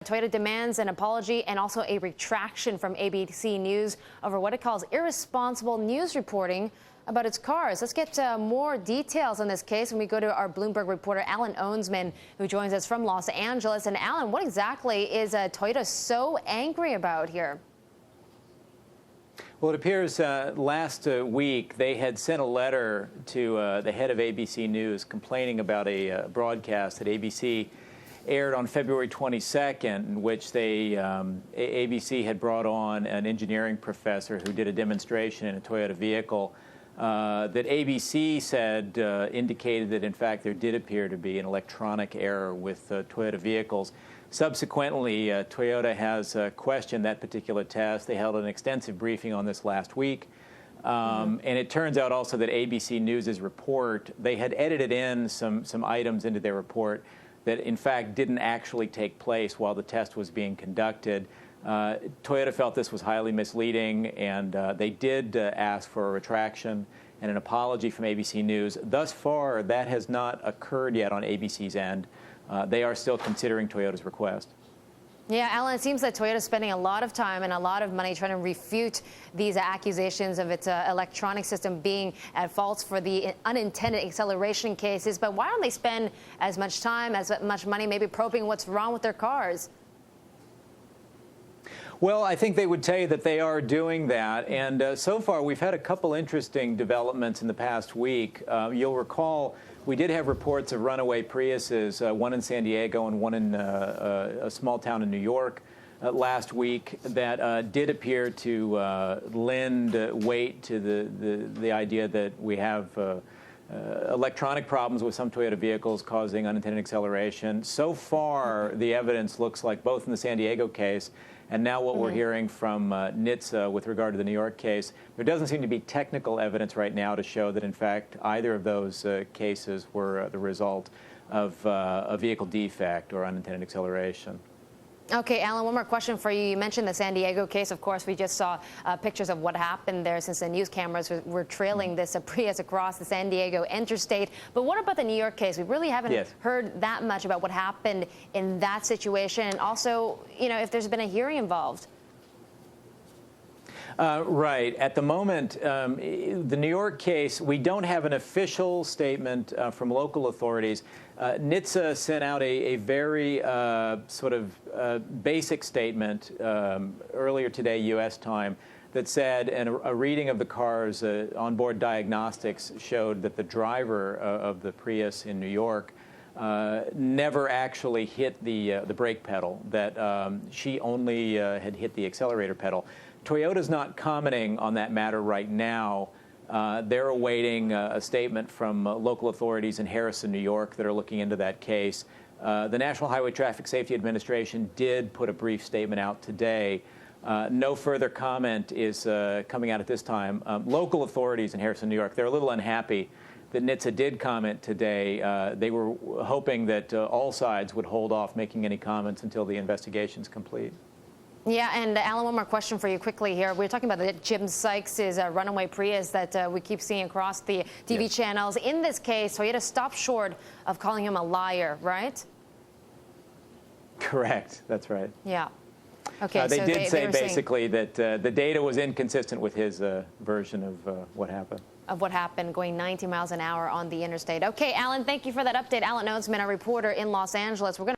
Toyota demands an apology and also a retraction from ABC News over what it calls irresponsible news reporting about its cars. Let's get more details on this case when we go to our Bloomberg reporter, Ohnsman, who joins us from Los Angeles. And Alan, what exactly is Toyota so angry about here? Well, it appears last week they had sent a letter to the head of ABC News complaining about a broadcast that ABC aired on February 22nd, in which ABC had brought on an engineering professor who did a demonstration in a Toyota vehicle that ABC said indicated that, in fact, there did appear to be an electronic error with Toyota vehicles. Subsequently, Toyota has questioned that particular test. They held an extensive briefing on this last week. And it turns out also that ABC News' report, they had edited in some items into their report that, in fact, didn't actually take place while the test was being conducted. Toyota felt this was highly misleading, and they did ask for a retraction and an apology from ABC News. Thus far, that has not occurred yet on ABC's end. They are still considering Toyota's request. Yeah, Alan, it seems that Toyota is spending a lot of time and a lot of money trying to refute these accusations of its electronic system being at fault for the unintended acceleration cases. But why don't they spend as much time, as much money, maybe probing what's wrong with their cars? Well, I think they would tell you that they are doing that. And so far, we've had a couple interesting developments in the past week. You'll recall we did have reports of runaway Priuses, one in San Diego and one in a small town in New York last week, that did appear to lend weight to the idea that we have electronic problems with some Toyota vehicles causing unintended acceleration. So far, the evidence looks like, both in the San Diego case and now what we're hearing from NHTSA with regard to the New York case, there doesn't seem to be technical evidence right now to show that, in fact, either of those cases were the result of a vehicle defect or unintended acceleration. Okay, Alan, one more question for you. You mentioned the San Diego case. Of course, we just saw pictures of what happened there since the news cameras were trailing this Prius across the San Diego interstate. But what about the New York case? We really haven't heard that much about what happened in that situation. And also, you know, if there's been a hearing involved. Right. At the moment, the New York case, we don't have an official statement from local authorities. NHTSA sent out a very sort of basic statement earlier today, U.S. time, that said, and a reading of the car's onboard diagnostics showed that the driver of the Prius in New York never actually hit the brake pedal, that she only had hit the accelerator pedal. Toyota's not commenting on that matter right now. They're awaiting a statement from local authorities in Harrison, New York, that are looking into that case. The National Highway Traffic Safety Administration did put a brief statement out today. No further comment is coming out at this time. Local authorities in Harrison, New York, they're a little unhappy that NHTSA did comment today. They were hoping that all sides would hold off making any comments until the investigation's complete. Yeah, and Alan, one more question for you quickly here. We're talking about the Jim Sykes' runaway Prius that we keep seeing across the TV channels. In this case, Toyota stopped short of calling him a liar, right? Correct. That's right. Yeah. Okay. They did say basically that the data was inconsistent with his version of what happened. Of what happened going 90 miles an hour on the interstate. Okay, Alan, thank you for that update. Alan Ohnsman, a reporter in Los Angeles. We're going to